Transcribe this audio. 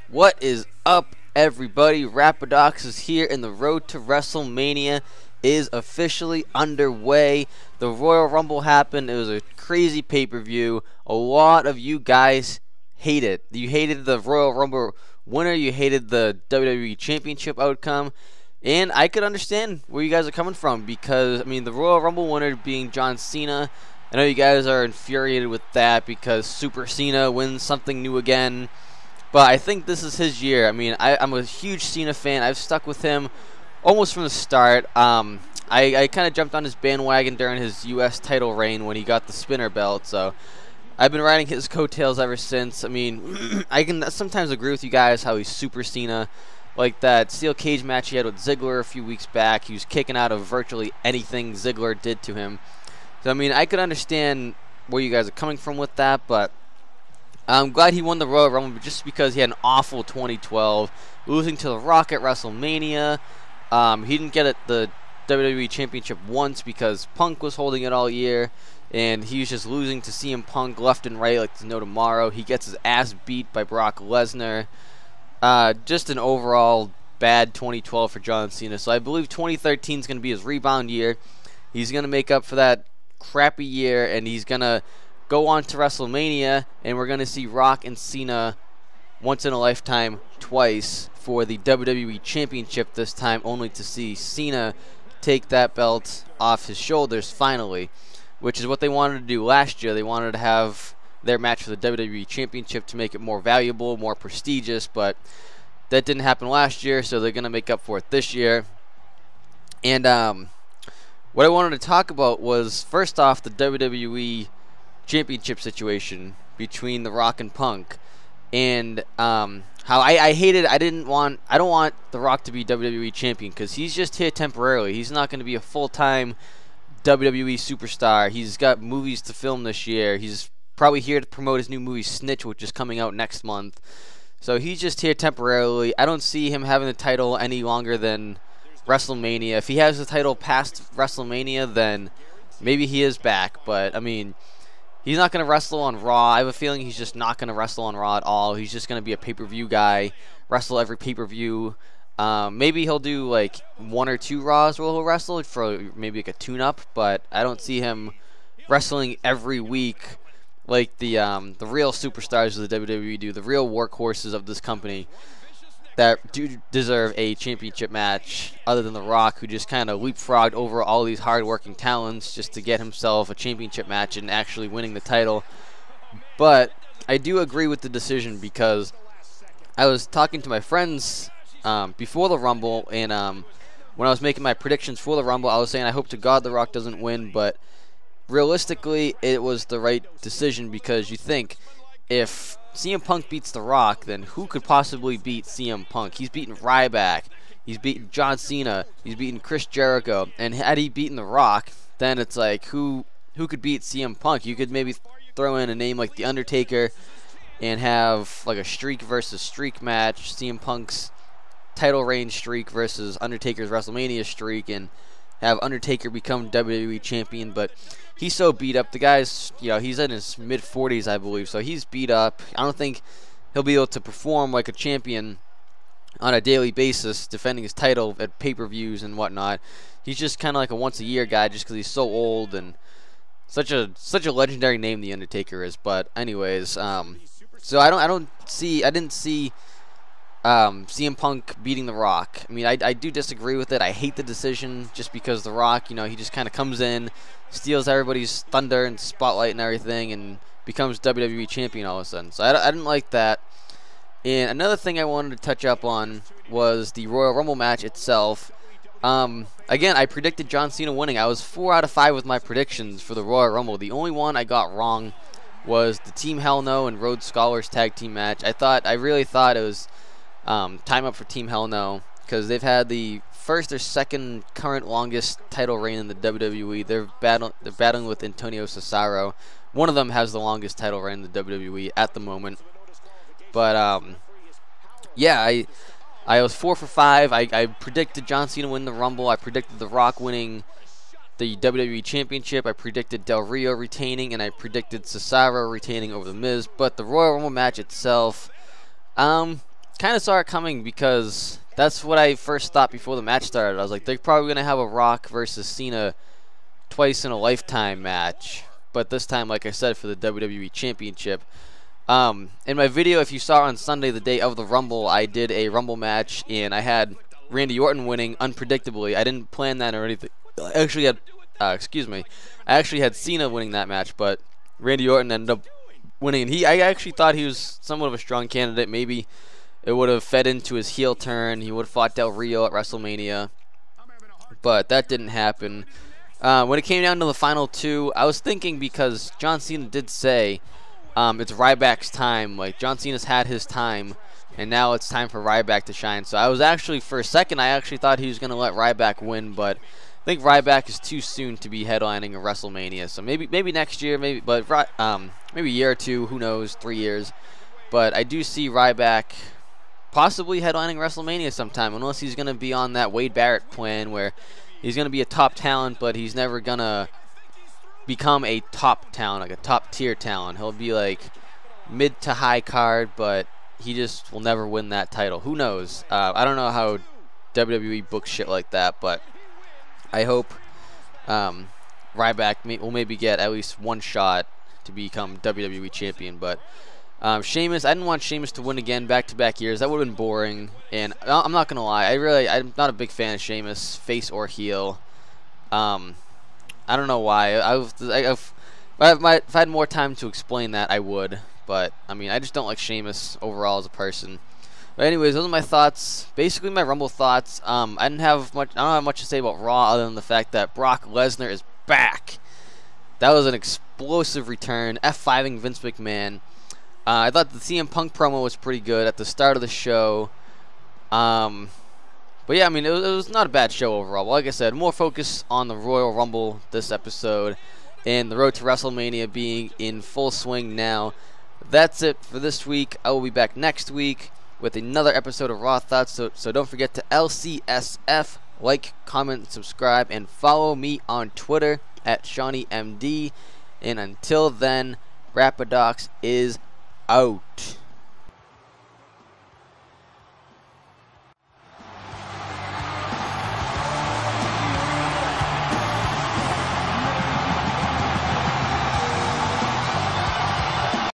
What is up, everybody? Rapidox is here, and the road to WrestleMania is officially underway. The Royal Rumble happened. It was a crazy pay-per-view. A lot of you guys hate it. You hated the Royal Rumble winner. You hated the WWE Championship outcome. And I could understand where you guys are coming from because, I mean, the Royal Rumble winner being John Cena, I know you guys are infuriated with that because Super Cena wins something new again. But I think this is his year. I mean, I'm a huge Cena fan. I've stuck with him almost from the start. I kind of jumped on his bandwagon during his U.S. title reign when he got the spinner belt. So I've been riding his coattails ever since. I mean, I can sometimes agree with you guys how he's Super Cena. Like that steel cage match he had with Ziggler a few weeks back. He was kicking out of virtually anything Ziggler did to him. So, I mean, I could understand where you guys are coming from with that, but I'm glad he won the Royal Rumble just because he had an awful 2012, losing to The Rock at WrestleMania. He didn't get the WWE Championship once because Punk was holding it all year, and he was just losing to CM Punk left and right like there's no tomorrow. He gets his ass beat by Brock Lesnar. Just an overall bad 2012 for John Cena. So I believe 2013 is going to be his rebound year. He's going to make up for that crappy year, and he's going to go on to WrestleMania, and we're going to see Rock and Cena once in a lifetime twice for the WWE Championship, this time only to see Cena take that belt off his shoulders finally, which is what they wanted to do last year. They wanted to have their match for the WWE Championship to make it more valuable, more prestigious, but that didn't happen last year, so they're going to make up for it this year. And what I wanted to talk about was, first off, the WWE Championship situation between The Rock and Punk, and how I hated. I don't want The Rock to be WWE Champion because he's just here temporarily. He's not going to be a full-time WWE superstar. He's got movies to film this year. He's probably here to promote his new movie Snitch, which is coming out next month. So he's just here temporarily. I don't see him having the title any longer than WrestleMania. If he has the title past WrestleMania, then maybe he is back. But, I mean, he's not going to wrestle on Raw. I have a feeling he's just not going to wrestle on Raw at all. He's just going to be a pay-per-view guy, wrestle every pay-per-view. Maybe he'll do, like, 1 or 2 Raws where he'll wrestle for maybe, like, a tune-up. But I don't see him wrestling every week like the real superstars of the WWE do, the real workhorses of this company that do deserve a championship match, other than The Rock, who just kind of leapfrogged over all these hard-working talents just to get himself a championship match and actually winning the title. But I do agree with the decision because I was talking to my friends before the Rumble, and when I was making my predictions for the Rumble, I was saying I hope to God The Rock doesn't win, but realistically, it was the right decision because you think if CM Punk beats The Rock, then who could possibly beat CM Punk? He's beaten Ryback, he's beaten John Cena, he's beaten Chris Jericho, and had he beaten The Rock, then it's like who could beat CM Punk? You could maybe throw in a name like The Undertaker and have like a streak versus streak match, CM Punk's title reign streak versus Undertaker's WrestleMania streak, and have Undertaker become WWE Champion. But he's so beat up. The guy's, he's in his mid-40s, I believe, so he's beat up. I don't think he'll be able to perform like a champion on a daily basis, defending his title at pay-per-views and whatnot. He's just kind of like a once-a-year guy just because he's so old and such a legendary name The Undertaker is. But anyways, so I didn't see CM Punk beating The Rock. I mean, I do disagree with it. I hate the decision just because The Rock, he just kind of comes in, steals everybody's thunder and spotlight and everything, and becomes WWE Champion all of a sudden. So I didn't like that. And another thing I wanted to touch up on was the Royal Rumble match itself. Again, I predicted John Cena winning. I was 4 out of 5 with my predictions for the Royal Rumble. The only one I got wrong was the Team Hell No and Rhodes Scholars tag team match. I really thought it was time up for Team Hell No because they've had the first or second current longest title reign in the WWE. They're battling with Antonio Cesaro. One of them has the longest title reign in the WWE at the moment. But yeah, I was 4 for 5. I predicted John Cena win the Rumble. I predicted The Rock winning the WWE Championship. I predicted Del Rio retaining, and I predicted Cesaro retaining over The Miz. But the Royal Rumble match itself, kind of saw it coming because that's what I first thought before the match started. I was like, they're probably going to have a Rock versus Cena twice in a lifetime match. But this time, like I said, for the WWE Championship. In my video, if you saw on Sunday, the day of the Rumble, I did a Rumble match, and I had Randy Orton winning unpredictably. I didn't plan that or anything. I actually had, I actually had Cena winning that match, but Randy Orton ended up winning. And I actually thought he was somewhat of a strong candidate. Maybe it would have fed into his heel turn. He would have fought Del Rio at WrestleMania, but that didn't happen. When it came down to the final two, I was thinking, because John Cena did say it's Ryback's time. Like, John Cena's had his time, and now it's time for Ryback to shine. So I was actually, for a second, I actually thought he was going to let Ryback win, but I think Ryback is too soon to be headlining a WrestleMania. So maybe next year, maybe a year or two, who knows, 3 years. But I do see Ryback possibly headlining WrestleMania sometime, unless he's going to be on that Wade Barrett plan where he's going to be a top talent, but he's never going to become a top talent, like a top tier talent. He'll be like mid to high card, but he just will never win that title. Who knows? I don't know how WWE books shit like that, but I hope Ryback will maybe get at least one shot to become WWE champion. But Sheamus, I didn't want Sheamus to win again back-to-back years. That would have been boring. And I'm not gonna lie, I'm not a big fan of Sheamus, face or heel. I don't know why. If I had more time to explain that, I would. But I mean, I just don't like Sheamus overall as a person. But anyways, those are my thoughts. Basically, my Rumble thoughts. I don't have much to say about Raw other than the fact that Brock Lesnar is back. That was an explosive return. F5ing Vince McMahon. I thought the CM Punk promo was pretty good at the start of the show. But yeah, I mean, it was not a bad show overall. But like I said, more focus on the Royal Rumble this episode, and the road to WrestleMania being in full swing now. That's it for this week. I will be back next week with another episode of Raw Thoughts. So don't forget to LCSF, like, comment, subscribe, and follow me on Twitter at ShawneeMD. And until then, Rapidox is out.